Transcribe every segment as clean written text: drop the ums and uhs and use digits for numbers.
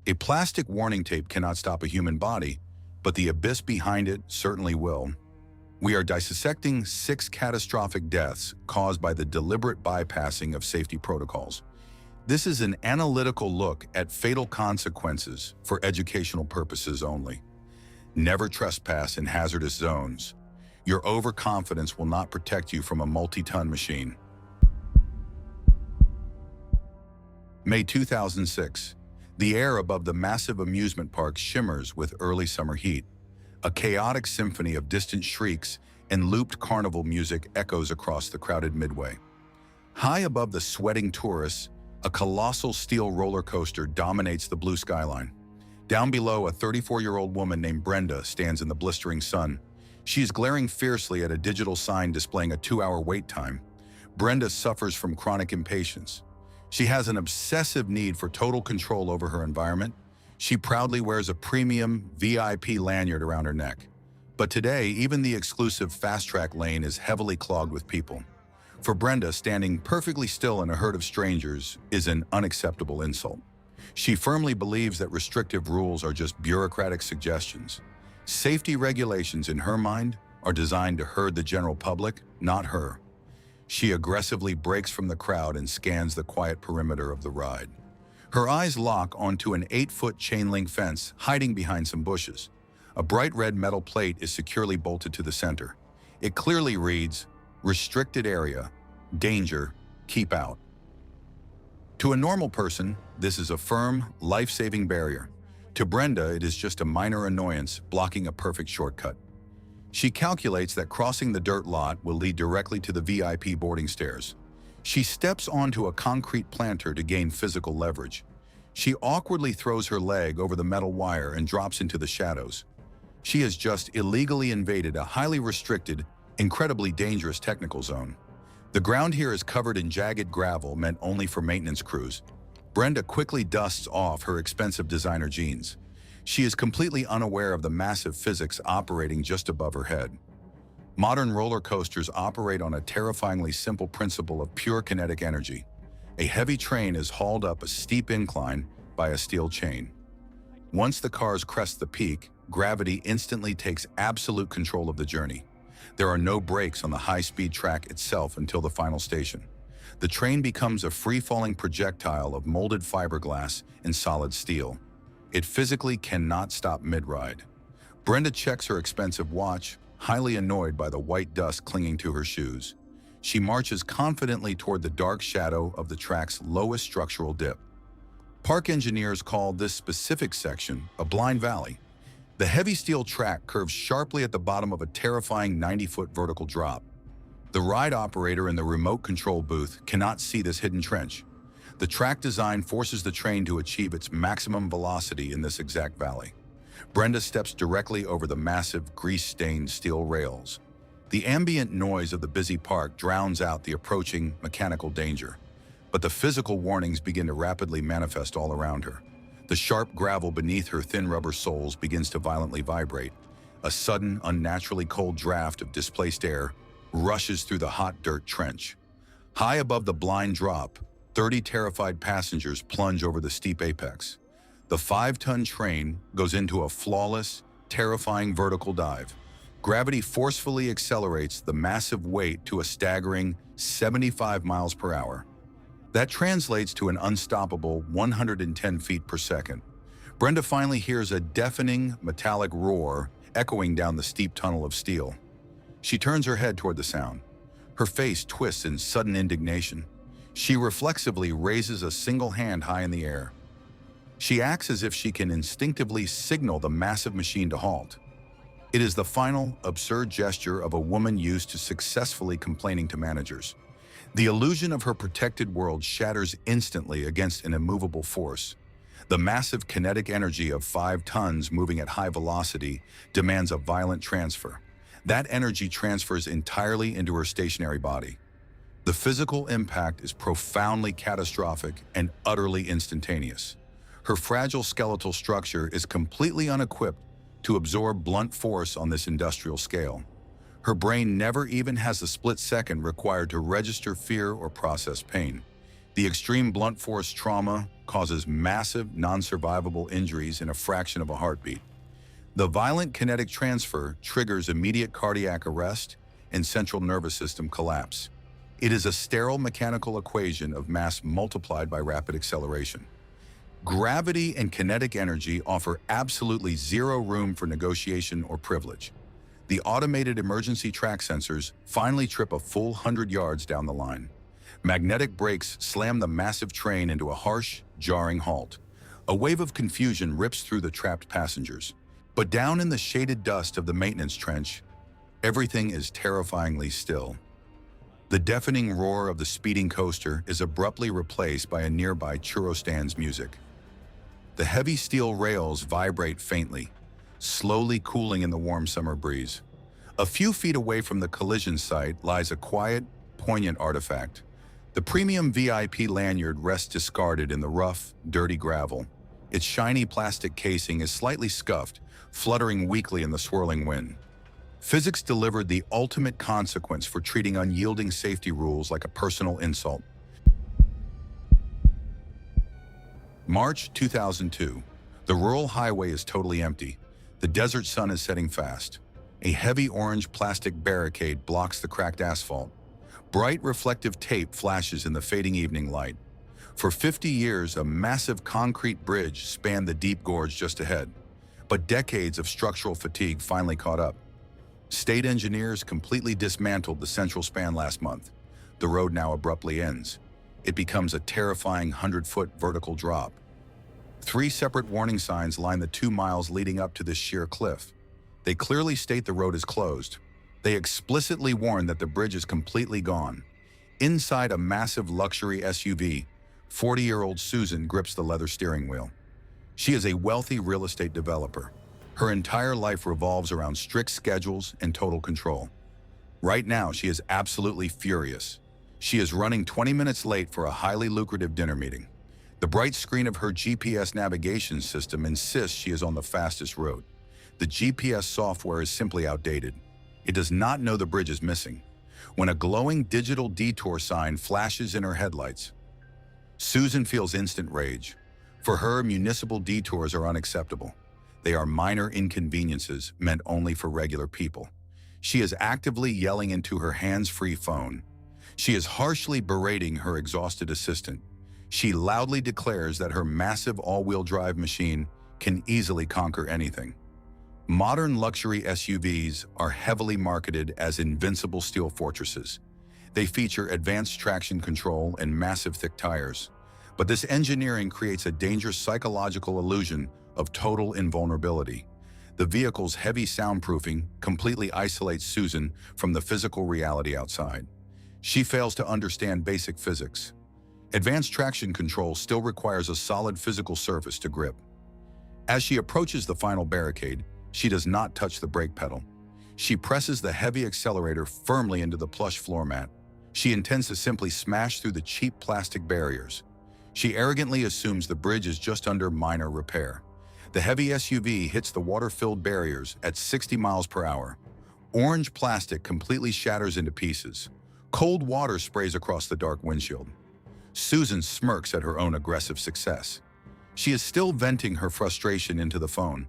A plastic warning tape cannot stop a human body, but the abyss behind it certainly will. We are dissecting 6 catastrophic deaths caused by the deliberate bypassing of safety protocols. This is an analytical look at fatal consequences for educational purposes only. Never trespass in hazardous zones. Your overconfidence will not protect you from a multi-ton machine. May 2006. The air above the massive amusement park shimmers with early summer heat. A chaotic symphony of distant shrieks and looped carnival music echoes across the crowded midway. High above the sweating tourists, a colossal steel roller coaster dominates the blue skyline. Down below, a 34-year-old woman named Brenda stands in the blistering sun. She is glaring fiercely at a digital sign displaying a 2-hour wait time. Brenda suffers from chronic impatience. She has an obsessive need for total control over her environment. She proudly wears a premium VIP lanyard around her neck. But today, even the exclusive fast-track lane is heavily clogged with people. For Brenda, standing perfectly still in a herd of strangers is an unacceptable insult. She firmly believes that restrictive rules are just bureaucratic suggestions. Safety regulations, in her mind, are designed to herd the general public, not her. She aggressively breaks from the crowd and scans the quiet perimeter of the ride. Her eyes lock onto an 8-foot chain-link fence hiding behind some bushes. A bright red metal plate is securely bolted to the center. It clearly reads, "Restricted area, danger, keep out." To a normal person, this is a firm, life-saving barrier. To Brenda, it is just a minor annoyance blocking a perfect shortcut. She calculates that crossing the dirt lot will lead directly to the VIP boarding stairs. She steps onto a concrete planter to gain physical leverage. She awkwardly throws her leg over the metal wire and drops into the shadows. She has just illegally invaded a highly restricted, incredibly dangerous technical zone. The ground here is covered in jagged gravel meant only for maintenance crews. Brenda quickly dusts off her expensive designer jeans. She is completely unaware of the massive physics operating just above her head. Modern roller coasters operate on a terrifyingly simple principle of pure kinetic energy. A heavy train is hauled up a steep incline by a steel chain. Once the cars crest the peak, gravity instantly takes absolute control of the journey. There are no brakes on the high-speed track itself until the final station. The train becomes a free-falling projectile of molded fiberglass and solid steel. It physically cannot stop mid-ride. Brenda checks her expensive watch, highly annoyed by the white dust clinging to her shoes. She marches confidently toward the dark shadow of the track's lowest structural dip. Park engineers call this specific section a blind valley. The heavy steel track curves sharply at the bottom of a terrifying 90-foot vertical drop. The ride operator in the remote control booth cannot see this hidden trench. The track design forces the train to achieve its maximum velocity in this exact valley. Brenda steps directly over the massive, grease-stained steel rails. The ambient noise of the busy park drowns out the approaching mechanical danger, but the physical warnings begin to rapidly manifest all around her. The sharp gravel beneath her thin rubber soles begins to violently vibrate. A sudden, unnaturally cold draft of displaced air rushes through the hot dirt trench. High above the blind drop, 30 terrified passengers plunge over the steep apex. The 5-ton train goes into a flawless, terrifying vertical dive. Gravity forcefully accelerates the massive weight to a staggering 75 miles per hour. That translates to an unstoppable 110 feet per second. Brenda finally hears a deafening, metallic roar echoing down the steep tunnel of steel. She turns her head toward the sound. Her face twists in sudden indignation. She reflexively raises a single hand high in the air. She acts as if she can instinctively signal the massive machine to halt. It is the final, absurd gesture of a woman used to successfully complaining to managers. The illusion of her protected world shatters instantly against an immovable force. The massive kinetic energy of 5 tons moving at high velocity demands a violent transfer. That energy transfers entirely into her stationary body. The physical impact is profoundly catastrophic and utterly instantaneous. Her fragile skeletal structure is completely unequipped to absorb blunt force on this industrial scale. Her brain never even has the split second required to register fear or process pain. The extreme blunt force trauma causes massive, non-survivable injuries in a fraction of a heartbeat. The violent kinetic transfer triggers immediate cardiac arrest and central nervous system collapse. It is a sterile mechanical equation of mass multiplied by rapid acceleration. Gravity and kinetic energy offer absolutely zero room for negotiation or privilege. The automated emergency track sensors finally trip a full 100 yards down the line. Magnetic brakes slam the massive train into a harsh, jarring halt. A wave of confusion rips through the trapped passengers. But down in the shaded dust of the maintenance trench, everything is terrifyingly still. The deafening roar of the speeding coaster is abruptly replaced by a nearby churro stand's music. The heavy steel rails vibrate faintly, slowly cooling in the warm summer breeze. A few feet away from the collision site lies a quiet, poignant artifact. The premium VIP lanyard rests discarded in the rough, dirty gravel. Its shiny plastic casing is slightly scuffed, fluttering weakly in the swirling wind. Physics delivered the ultimate consequence for treating unyielding safety rules like a personal insult. March 2002. The rural highway is totally empty. The desert sun is setting fast. A heavy orange plastic barricade blocks the cracked asphalt. Bright reflective tape flashes in the fading evening light. For 50 years, a massive concrete bridge spanned the deep gorge just ahead. But decades of structural fatigue finally caught up. State engineers completely dismantled the central span last month. The road now abruptly ends. It becomes a terrifying 100-foot vertical drop. 3 separate warning signs line the 2 miles leading up to this sheer cliff. They clearly state the road is closed. They explicitly warn that the bridge is completely gone. Inside a massive luxury SUV, 40-year-old Susan grips the leather steering wheel. She is a wealthy real estate developer. Her entire life revolves around strict schedules and total control. Right now, she is absolutely furious. She is running 20 minutes late for a highly lucrative dinner meeting. The bright screen of her GPS navigation system insists she is on the fastest road. The GPS software is simply outdated. It does not know the bridge is missing. When a glowing digital detour sign flashes in her headlights, Susan feels instant rage. For her, municipal detours are unacceptable. They are minor inconveniences meant only for regular people. She is actively yelling into her hands-free phone. She is harshly berating her exhausted assistant. She loudly declares that her massive all-wheel drive machine can easily conquer anything. Modern luxury SUVs are heavily marketed as invincible steel fortresses. They feature advanced traction control and massive thick tires. But this engineering creates a dangerous psychological illusion of total invulnerability. The vehicle's heavy soundproofing completely isolates Susan from the physical reality outside. She fails to understand basic physics. Advanced traction control still requires a solid physical surface to grip. As she approaches the final barricade, she does not touch the brake pedal. She presses the heavy accelerator firmly into the plush floor mat. She intends to simply smash through the cheap plastic barriers. She arrogantly assumes the bridge is just under minor repair. The heavy SUV hits the water-filled barriers at 60 miles per hour. Orange plastic completely shatters into pieces. Cold water sprays across the dark windshield. Susan smirks at her own aggressive success. She is still venting her frustration into the phone.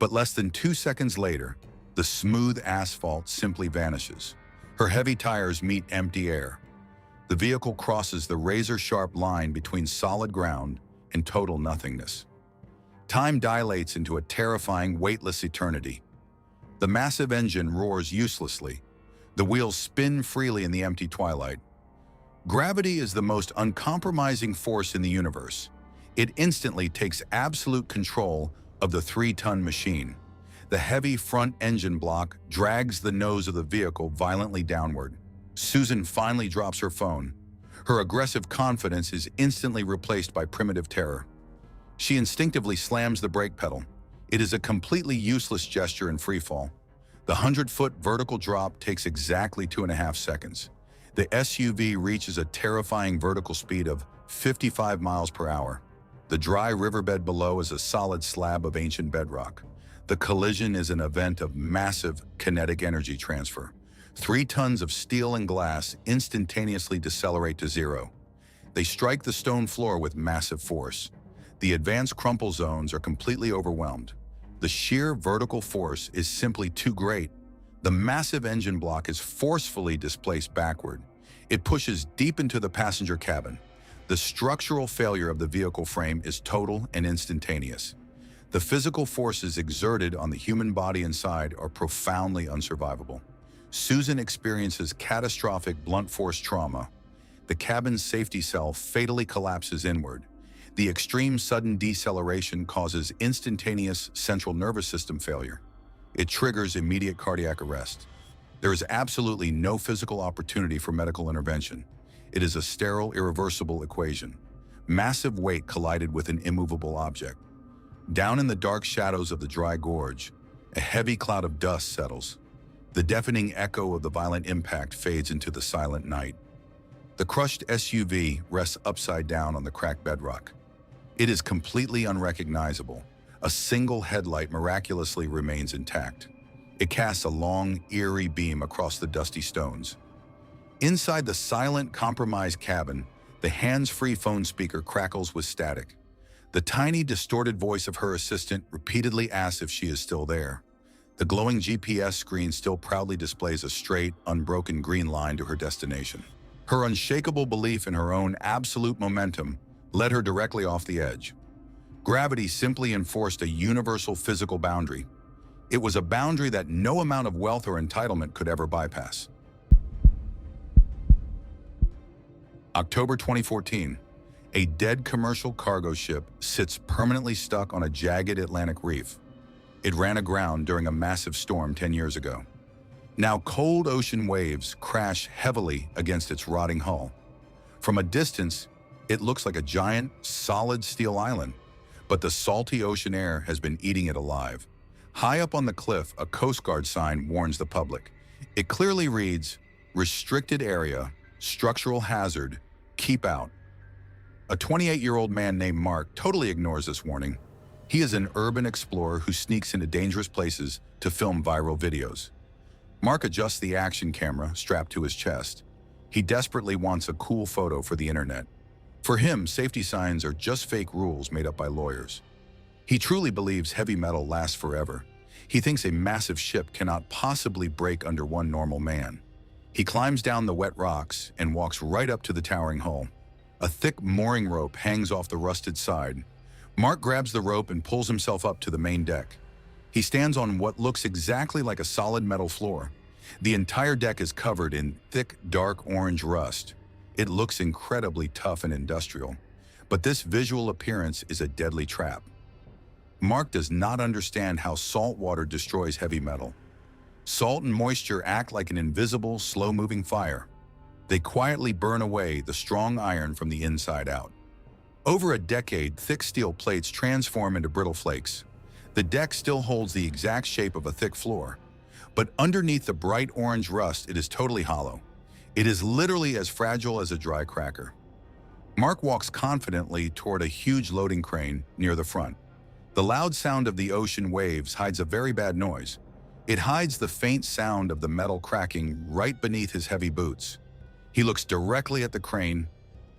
But less than 2 seconds later, the smooth asphalt simply vanishes. Her heavy tires meet empty air. The vehicle crosses the razor-sharp line between solid ground and total nothingness. Time dilates into a terrifying, weightless eternity. The massive engine roars uselessly. The wheels spin freely in the empty twilight. Gravity is the most uncompromising force in the universe. It instantly takes absolute control of the 3-ton machine. The heavy front engine block drags the nose of the vehicle violently downward. Susan finally drops her phone. Her aggressive confidence is instantly replaced by primitive terror. She instinctively slams the brake pedal. It is a completely useless gesture in freefall. The 100-foot vertical drop takes exactly 2.5 seconds. The SUV reaches a terrifying vertical speed of 55 miles per hour. The dry riverbed below is a solid slab of ancient bedrock. The collision is an event of massive kinetic energy transfer. 3 tons of steel and glass instantaneously decelerate to zero. They strike the stone floor with massive force. The advanced crumple zones are completely overwhelmed. The sheer vertical force is simply too great. The massive engine block is forcefully displaced backward. It pushes deep into the passenger cabin. The structural failure of the vehicle frame is total and instantaneous. The physical forces exerted on the human body inside are profoundly unsurvivable. Susan experiences catastrophic blunt force trauma. The cabin's safety cell fatally collapses inward. The extreme sudden deceleration causes instantaneous central nervous system failure. It triggers immediate cardiac arrest. There is absolutely no physical opportunity for medical intervention. It is a sterile, irreversible equation. Massive weight collided with an immovable object. Down in the dark shadows of the dry gorge, a heavy cloud of dust settles. The deafening echo of the violent impact fades into the silent night. The crushed SUV rests upside down on the cracked bedrock. It is completely unrecognizable. A single headlight miraculously remains intact. It casts a long, eerie beam across the dusty stones. Inside the silent, compromised cabin, the hands-free phone speaker crackles with static. The tiny, distorted voice of her assistant repeatedly asks if she is still there. The glowing GPS screen still proudly displays a straight, unbroken green line to her destination. Her unshakable belief in her own absolute momentum led her directly off the edge. Gravity simply enforced a universal physical boundary. It was a boundary that no amount of wealth or entitlement could ever bypass. October 2014. A dead commercial cargo ship sits permanently stuck on a jagged Atlantic reef. It ran aground during a massive storm 10 years ago. Now cold ocean waves crash heavily against its rotting hull. From a distance, it looks like a giant, solid steel island, but the salty ocean air has been eating it alive. High up on the cliff, a Coast Guard sign warns the public. It clearly reads, "Restricted area, structural hazard, keep out." A 28-year-old man named Mark totally ignores this warning. He is an urban explorer who sneaks into dangerous places to film viral videos. Mark adjusts the action camera strapped to his chest. He desperately wants a cool photo for the internet. For him, safety signs are just fake rules made up by lawyers. He truly believes heavy metal lasts forever. He thinks a massive ship cannot possibly break under one normal man. He climbs down the wet rocks and walks right up to the towering hull. A thick mooring rope hangs off the rusted side. Mark grabs the rope and pulls himself up to the main deck. He stands on what looks exactly like a solid metal floor. The entire deck is covered in thick, dark orange rust. It looks incredibly tough and industrial, but this visual appearance is a deadly trap. Mark does not understand how salt water destroys heavy metal. Salt and moisture act like an invisible, slow-moving fire. They quietly burn away the strong iron from the inside out. Over a decade, thick steel plates transform into brittle flakes. The deck still holds the exact shape of a thick floor, but underneath the bright orange rust, it is totally hollow. It is literally as fragile as a dry cracker. Mark walks confidently toward a huge loading crane near the front. The loud sound of the ocean waves hides a very bad noise. It hides the faint sound of the metal cracking right beneath his heavy boots. He looks directly at the crane,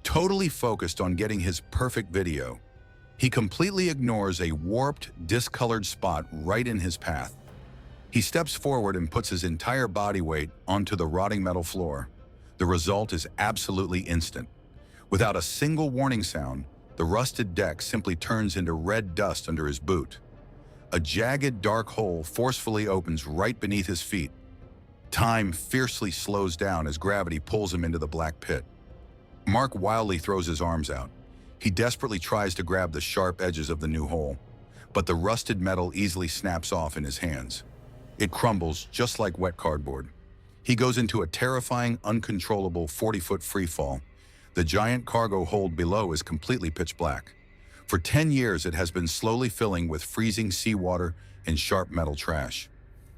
totally focused on getting his perfect video. He completely ignores a warped, discolored spot right in his path. He steps forward and puts his entire body weight onto the rotting metal floor. The result is absolutely instant. Without a single warning sound, the rusted deck simply turns into red dust under his boot. A jagged, dark hole forcefully opens right beneath his feet. Time fiercely slows down as gravity pulls him into the black pit. Mark wildly throws his arms out. He desperately tries to grab the sharp edges of the new hole, but the rusted metal easily snaps off in his hands. It crumbles just like wet cardboard. He goes into a terrifying, uncontrollable 40-foot free fall. The giant cargo hold below is completely pitch black. For 10 years, it has been slowly filling with freezing seawater and sharp metal trash.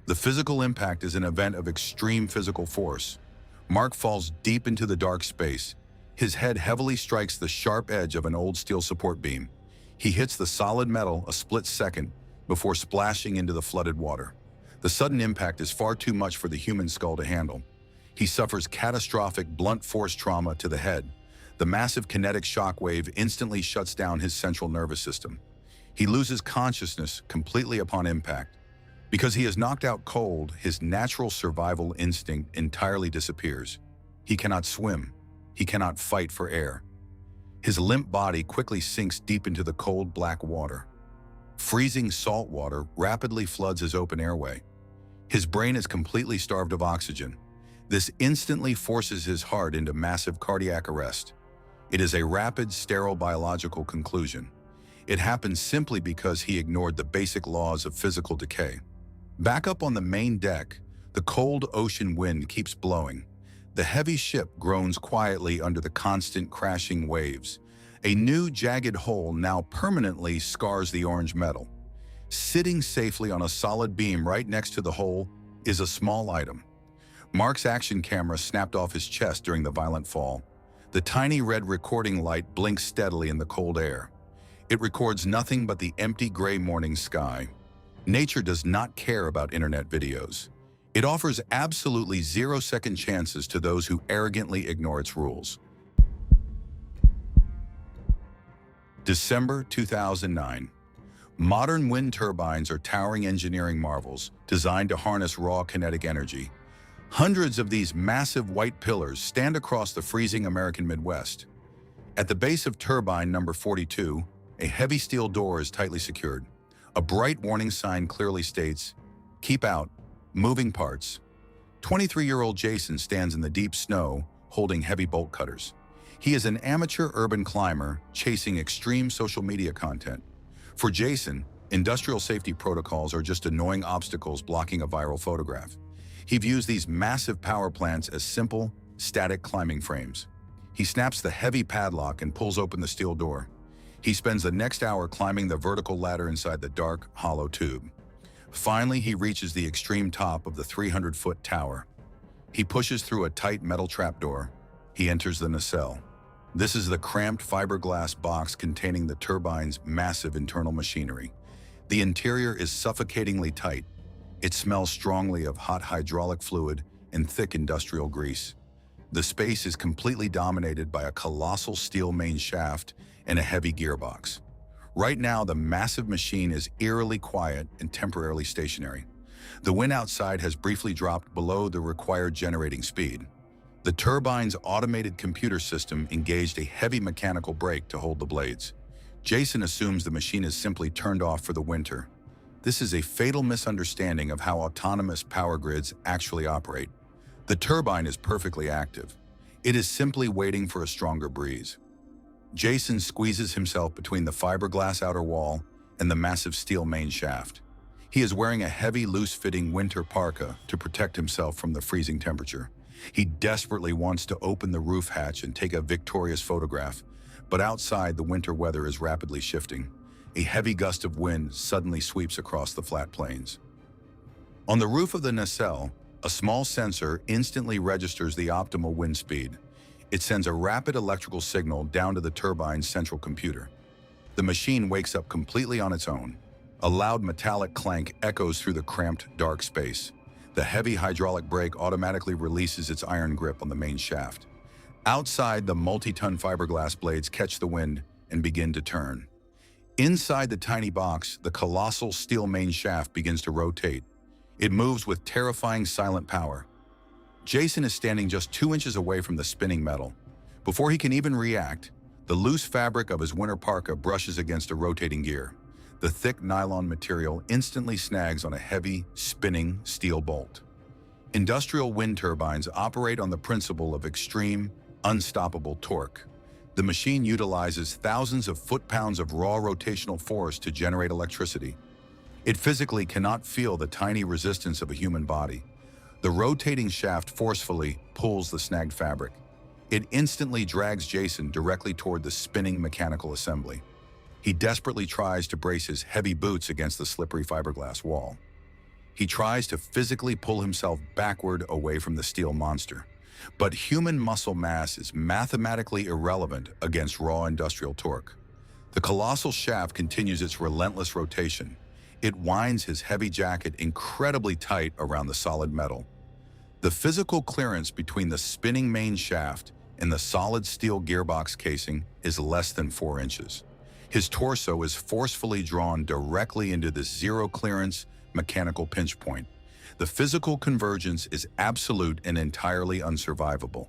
The physical impact is an event of extreme physical force. Mark falls deep into the dark space. His head heavily strikes the sharp edge of an old steel support beam. He hits the solid metal a split second before splashing into the flooded water. The sudden impact is far too much for the human skull to handle. He suffers catastrophic blunt force trauma to the head. The massive kinetic shockwave instantly shuts down his central nervous system. He loses consciousness completely upon impact. Because he is knocked out cold, his natural survival instinct entirely disappears. He cannot swim. He cannot fight for air. His limp body quickly sinks deep into the cold black water. Freezing salt water rapidly floods his open airway. His brain is completely starved of oxygen. This instantly forces his heart into massive cardiac arrest. It is a rapid, sterile biological conclusion. It happens simply because he ignored the basic laws of physical decay. Back up on the main deck, the cold ocean wind keeps blowing. The heavy ship groans quietly under the constant crashing waves. A new jagged hole now permanently scars the orange metal. Sitting safely on a solid beam right next to the hole is a small item. Mark's action camera snapped off his chest during the violent fall. The tiny red recording light blinks steadily in the cold air. It records nothing but the empty gray morning sky. Nature does not care about internet videos. It offers absolutely 0-second chances to those who arrogantly ignore its rules. December 2009. Modern wind turbines are towering engineering marvels designed to harness raw kinetic energy. Hundreds of these massive white pillars stand across the freezing American Midwest. At the base of turbine number 42, a heavy steel door is tightly secured. A bright warning sign clearly states, "Keep out, moving parts." 23-year-old Jason stands in the deep snow, holding heavy bolt cutters. He is an amateur urban climber chasing extreme social media content. For Jason, industrial safety protocols are just annoying obstacles blocking a viral photograph. He views these massive power plants as simple, static climbing frames. He snaps the heavy padlock and pulls open the steel door. He spends the next hour climbing the vertical ladder inside the dark, hollow tube. Finally, he reaches the extreme top of the 300-foot tower. He pushes through a tight metal trapdoor. He enters the nacelle. This is the cramped fiberglass box containing the turbine's massive internal machinery. The interior is suffocatingly tight. It smells strongly of hot hydraulic fluid and thick industrial grease. The space is completely dominated by a colossal steel main shaft and a heavy gearbox. Right now, the massive machine is eerily quiet and temporarily stationary. The wind outside has briefly dropped below the required generating speed. The turbine's automated computer system engaged a heavy mechanical brake to hold the blades. Jason assumes the machine is simply turned off for the winter. This is a fatal misunderstanding of how autonomous power grids actually operate. The turbine is perfectly active. It is simply waiting for a stronger breeze. Jason squeezes himself between the fiberglass outer wall and the massive steel main shaft. He is wearing a heavy, loose-fitting winter parka to protect himself from the freezing temperature. He desperately wants to open the roof hatch and take a victorious photograph, but outside the winter weather is rapidly shifting. A heavy gust of wind suddenly sweeps across the flat plains. On the roof of the nacelle, a small sensor instantly registers the optimal wind speed. It sends a rapid electrical signal down to the turbine's central computer. The machine wakes up completely on its own. A loud metallic clank echoes through the cramped, dark space. The heavy hydraulic brake automatically releases its iron grip on the main shaft. Outside, the multi-ton fiberglass blades catch the wind and begin to turn. Inside the tiny box, the colossal steel main shaft begins to rotate. It moves with terrifying silent power. Jason is standing just 2 inches away from the spinning metal. Before he can even react, the loose fabric of his winter parka brushes against a rotating gear. The thick nylon material instantly snags on a heavy, spinning steel bolt. Industrial wind turbines operate on the principle of extreme, unstoppable torque. The machine utilizes thousands of foot-pounds of raw rotational force to generate electricity. It physically cannot feel the tiny resistance of a human body. The rotating shaft forcefully pulls the snagged fabric. It instantly drags Jason directly toward the spinning mechanical assembly. He desperately tries to brace his heavy boots against the slippery fiberglass wall. He tries to physically pull himself backward away from the steel monster. But human muscle mass is mathematically irrelevant against raw industrial torque. The colossal shaft continues its relentless rotation. It winds his heavy jacket incredibly tight around the solid metal. The physical clearance between the spinning main shaft in the solid steel gearbox casing is less than 4 inches. His torso is forcefully drawn directly into this zero-clearance mechanical pinch point. The physical convergence is absolute and entirely unsurvivable.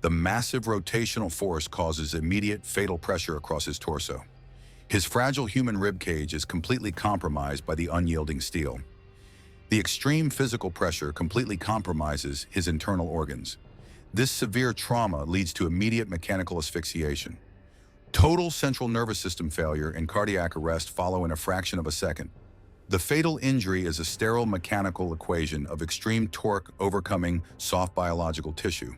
The massive rotational force causes immediate fatal pressure across his torso. His fragile human ribcage is completely compromised by the unyielding steel. The extreme physical pressure completely compromises his internal organs. This severe trauma leads to immediate mechanical asphyxiation. Total central nervous system failure and cardiac arrest follow in a fraction of a second. The fatal injury is a sterile mechanical equation of extreme torque overcoming soft biological tissue.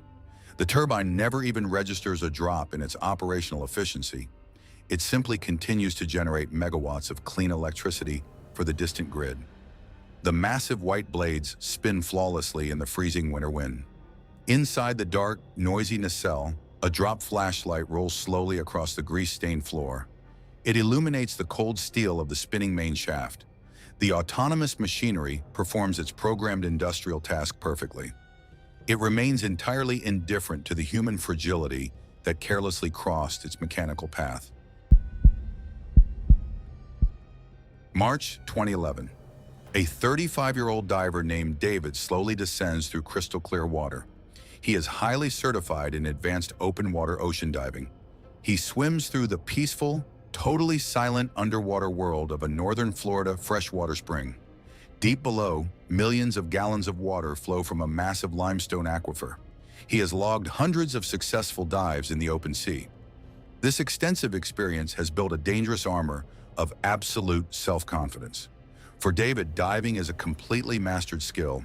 The turbine never even registers a drop in its operational efficiency. It simply continues to generate megawatts of clean electricity for the distant grid. The massive white blades spin flawlessly in the freezing winter wind. Inside the dark, noisy nacelle, a drop flashlight rolls slowly across the grease-stained floor. It illuminates the cold steel of the spinning main shaft. The autonomous machinery performs its programmed industrial task perfectly. It remains entirely indifferent to the human fragility that carelessly crossed its mechanical path. March 2011. A 35-year-old diver named David slowly descends through crystal-clear water. He is highly certified in advanced open-water ocean diving. He swims through the peaceful, totally silent underwater world of a northern Florida freshwater spring. Deep below, millions of gallons of water flow from a massive limestone aquifer. He has logged hundreds of successful dives in the open sea. This extensive experience has built a dangerous armor of absolute self-confidence. For David, diving is a completely mastered skill.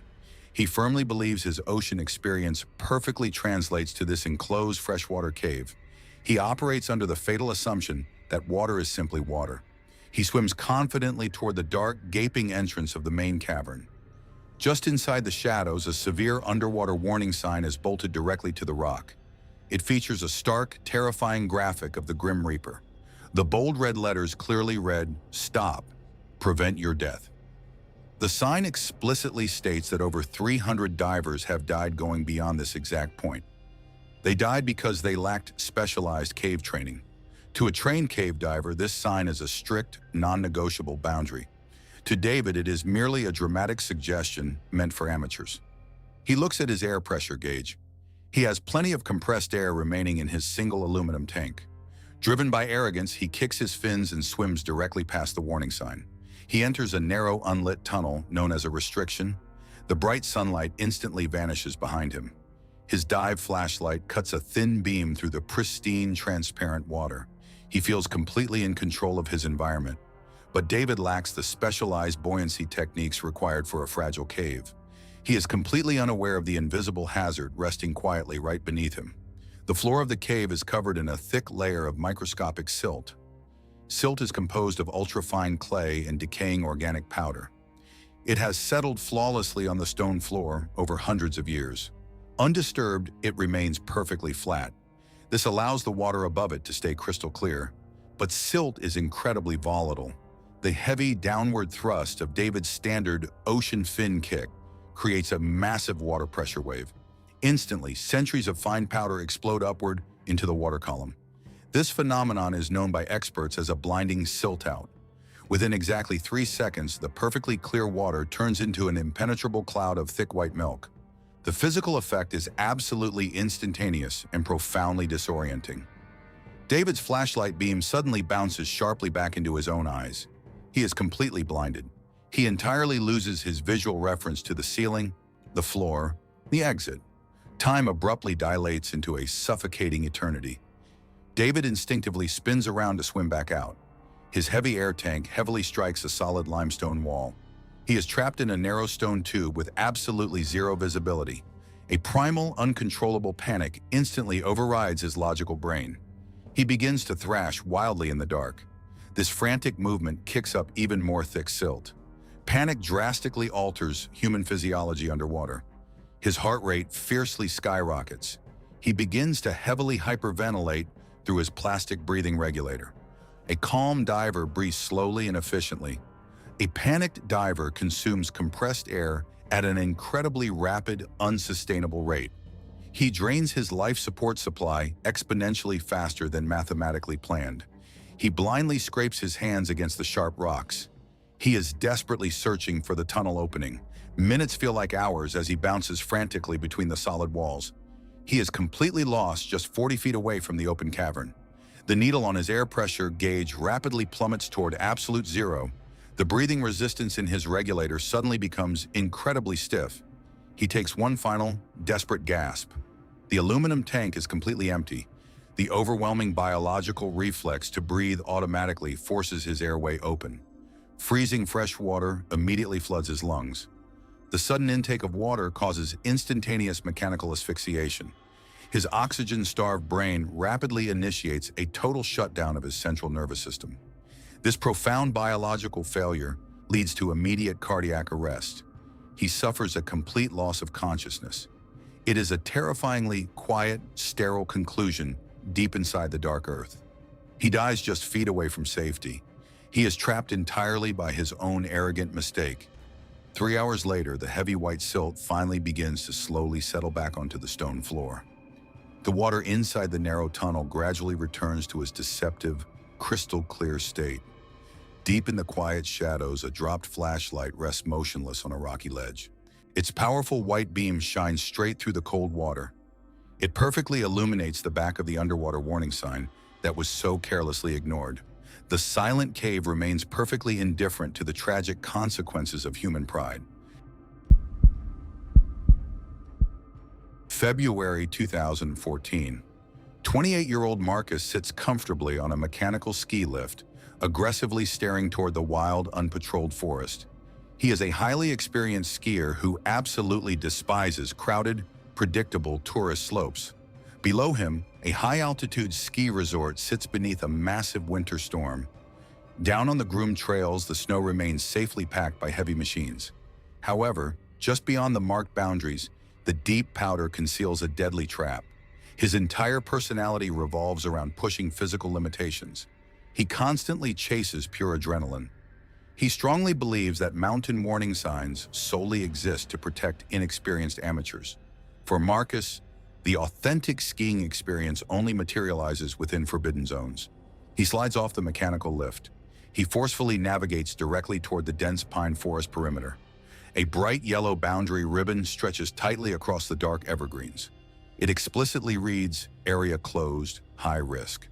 He firmly believes his ocean experience perfectly translates to this enclosed freshwater cave. He operates under the fatal assumption that water is simply water. He swims confidently toward the dark, gaping entrance of the main cavern. Just inside the shadows, a severe underwater warning sign is bolted directly to the rock. It features a stark, terrifying graphic of the Grim Reaper. The bold red letters clearly read, "Stop, prevent your death." The sign explicitly states that over 300 divers have died going beyond this exact point. They died because they lacked specialized cave training. To a trained cave diver, this sign is a strict, non-negotiable boundary. To David, it is merely a dramatic suggestion meant for amateurs. He looks at his air pressure gauge. He has plenty of compressed air remaining in his single aluminum tank. Driven by arrogance, he kicks his fins and swims directly past the warning sign. He enters a narrow, unlit tunnel known as a restriction. The bright sunlight instantly vanishes behind him. His dive flashlight cuts a thin beam through the pristine, transparent water. He feels completely in control of his environment. But David lacks the specialized buoyancy techniques required for a fragile cave. He is completely unaware of the invisible hazard resting quietly right beneath him. The floor of the cave is covered in a thick layer of microscopic silt. Silt is composed of ultrafine clay and decaying organic powder. It has settled flawlessly on the stone floor over hundreds of years. Undisturbed, it remains perfectly flat. This allows the water above it to stay crystal clear. But silt is incredibly volatile. The heavy downward thrust of David's standard ocean fin kick creates a massive water pressure wave. Instantly, centuries of fine powder explode upward into the water column. This phenomenon is known by experts as a blinding silt out. Within exactly 3 seconds, the perfectly clear water turns into an impenetrable cloud of thick white milk. The physical effect is absolutely instantaneous and profoundly disorienting. David's flashlight beam suddenly bounces sharply back into his own eyes. He is completely blinded. He entirely loses his visual reference to the ceiling, the floor, the exit. Time abruptly dilates into a suffocating eternity. David instinctively spins around to swim back out. His heavy air tank heavily strikes a solid limestone wall. He is trapped in a narrow stone tube with absolutely zero visibility. A primal, uncontrollable panic instantly overrides his logical brain. He begins to thrash wildly in the dark. This frantic movement kicks up even more thick silt. Panic drastically alters human physiology underwater. His heart rate fiercely skyrockets. He begins to heavily hyperventilate through his plastic breathing regulator. A calm diver breathes slowly and efficiently. A panicked diver consumes compressed air at an incredibly rapid, unsustainable rate. He drains his life support supply exponentially faster than mathematically planned. He blindly scrapes his hands against the sharp rocks. He is desperately searching for the tunnel opening. Minutes feel like hours as he bounces frantically between the solid walls. He is completely lost just 40 feet away from the open cavern. The needle on his air pressure gauge rapidly plummets toward absolute zero. The breathing resistance in his regulator suddenly becomes incredibly stiff. He takes one final, desperate gasp. The aluminum tank is completely empty. The overwhelming biological reflex to breathe automatically forces his airway open. Freezing fresh water immediately floods his lungs. The sudden intake of water causes instantaneous mechanical asphyxiation. His oxygen-starved brain rapidly initiates a total shutdown of his central nervous system. This profound biological failure leads to immediate cardiac arrest. He suffers a complete loss of consciousness. It is a terrifyingly quiet, sterile conclusion deep inside the dark earth. He dies just feet away from safety. He is trapped entirely by his own arrogant mistake. 3 hours later, the heavy white silt finally begins to slowly settle back onto the stone floor. The water inside the narrow tunnel gradually returns to its deceptive, crystal-clear state. Deep in the quiet shadows, a dropped flashlight rests motionless on a rocky ledge. Its powerful white beam shines straight through the cold water. It perfectly illuminates the back of the underwater warning sign that was so carelessly ignored. The silent cave remains perfectly indifferent to the tragic consequences of human pride. February 2014. 28-year-old Marcus sits comfortably on a mechanical ski lift, aggressively staring toward the wild, unpatrolled forest. He is a highly experienced skier who absolutely despises crowded, predictable tourist slopes. Below him, a high-altitude ski resort sits beneath a massive winter storm. Down on the groomed trails, the snow remains safely packed by heavy machines. However, just beyond the marked boundaries, the deep powder conceals a deadly trap. His entire personality revolves around pushing physical limitations. He constantly chases pure adrenaline. He strongly believes that mountain warning signs solely exist to protect inexperienced amateurs. For Marcus, the authentic skiing experience only materializes within forbidden zones. He slides off the mechanical lift. He forcefully navigates directly toward the dense pine forest perimeter. A bright yellow boundary ribbon stretches tightly across the dark evergreens. It explicitly reads, "Area closed, high risk."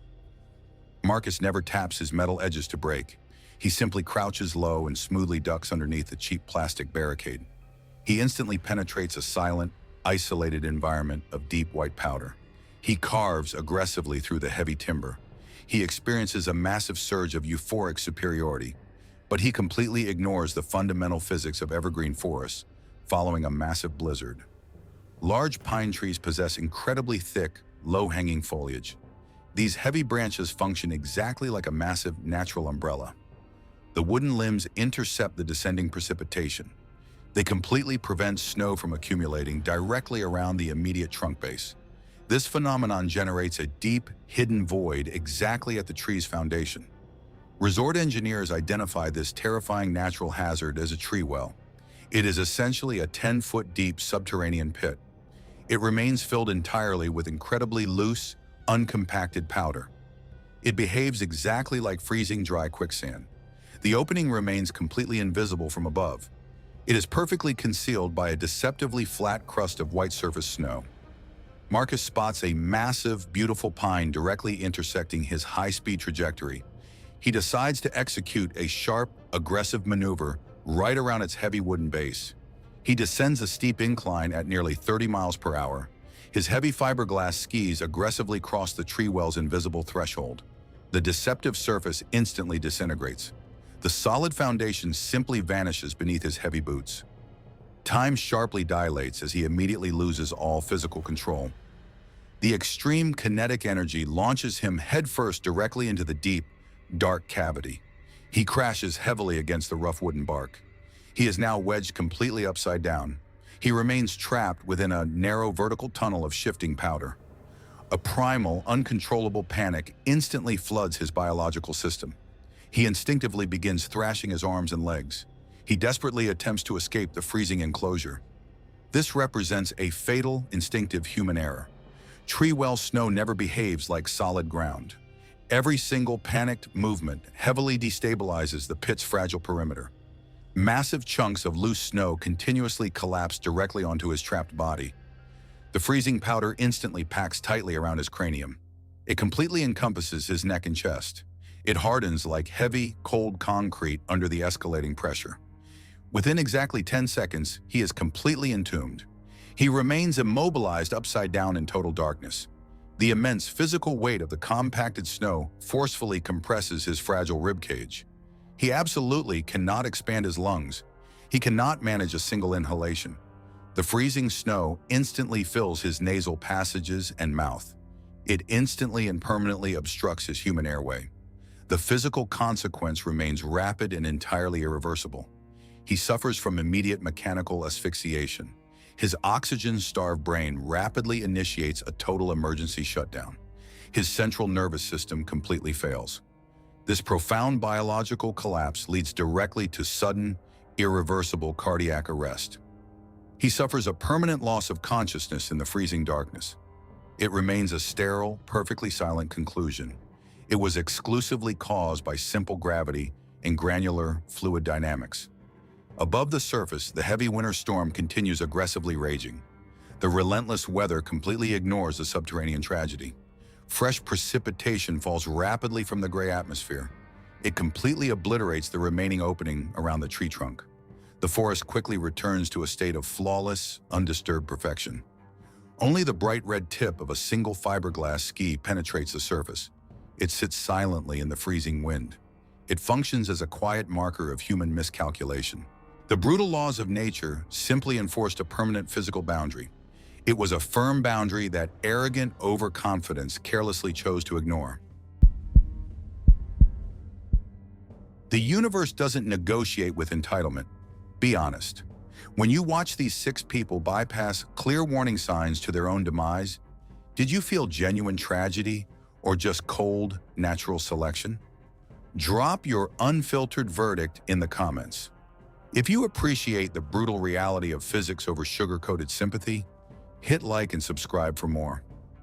Marcus never taps his metal edges to break. He simply crouches low and smoothly ducks underneath a cheap plastic barricade. He instantly penetrates a silent, isolated environment of deep white powder. He carves aggressively through the heavy timber. He experiences a massive surge of euphoric superiority, but he completely ignores the fundamental physics of evergreen forests following a massive blizzard. Large pine trees possess incredibly thick, low-hanging foliage. These heavy branches function exactly like a massive natural umbrella. The wooden limbs intercept the descending precipitation. They completely prevent snow from accumulating directly around the immediate trunk base. This phenomenon generates a deep, hidden void exactly at the tree's foundation. Resort engineers identify this terrifying natural hazard as a tree well. It is essentially a 10-foot deep subterranean pit. It remains filled entirely with incredibly loose, uncompacted powder. It behaves exactly like freezing dry quicksand. The opening remains completely invisible from above. It is perfectly concealed by a deceptively flat crust of white surface snow. Marcus spots a massive, beautiful pine directly intersecting his high-speed trajectory. He decides to execute a sharp, aggressive maneuver right around its heavy wooden base. He descends a steep incline at nearly 30 miles per hour. His heavy fiberglass skis aggressively cross the tree well's invisible threshold. The deceptive surface instantly disintegrates. The solid foundation simply vanishes beneath his heavy boots. Time sharply dilates as he immediately loses all physical control. The extreme kinetic energy launches him headfirst directly into the deep, dark cavity. He crashes heavily against the rough wooden bark. He is now wedged completely upside down. He remains trapped within a narrow vertical tunnel of shifting powder. A primal, uncontrollable panic instantly floods his biological system. He instinctively begins thrashing his arms and legs. He desperately attempts to escape the freezing enclosure. This represents a fatal, instinctive human error. Tree well snow never behaves like solid ground. Every single panicked movement heavily destabilizes the pit's fragile perimeter. Massive chunks of loose snow continuously collapse directly onto his trapped body. The freezing powder instantly packs tightly around his cranium. It completely encompasses his neck and chest. It hardens like heavy, cold concrete under the escalating pressure. Within exactly 10 seconds, he is completely entombed. He remains immobilized upside down in total darkness. The immense physical weight of the compacted snow forcefully compresses his fragile ribcage. He absolutely cannot expand his lungs. He cannot manage a single inhalation. The freezing snow instantly fills his nasal passages and mouth. It instantly and permanently obstructs his human airway. The physical consequence remains rapid and entirely irreversible. He suffers from immediate mechanical asphyxiation. His oxygen-starved brain rapidly initiates a total emergency shutdown. His central nervous system completely fails. This profound biological collapse leads directly to sudden, irreversible cardiac arrest. He suffers a permanent loss of consciousness in the freezing darkness. It remains a sterile, perfectly silent conclusion. It was exclusively caused by simple gravity and granular fluid dynamics. Above the surface, the heavy winter storm continues aggressively raging. The relentless weather completely ignores the subterranean tragedy. Fresh precipitation falls rapidly from the gray atmosphere. It completely obliterates the remaining opening around the tree trunk. The forest quickly returns to a state of flawless, undisturbed perfection. Only the bright red tip of a single fiberglass ski penetrates the surface. It sits silently in the freezing wind. It functions as a quiet marker of human miscalculation. The brutal laws of nature simply enforced a permanent physical boundary. It was a firm boundary that arrogant overconfidence carelessly chose to ignore. The universe doesn't negotiate with entitlement. Be honest. When you watch these 6 people bypass clear warning signs to their own demise, did you feel genuine tragedy or just cold, natural selection? Drop your unfiltered verdict in the comments. If you appreciate the brutal reality of physics over sugar-coated sympathy, hit like and subscribe for more.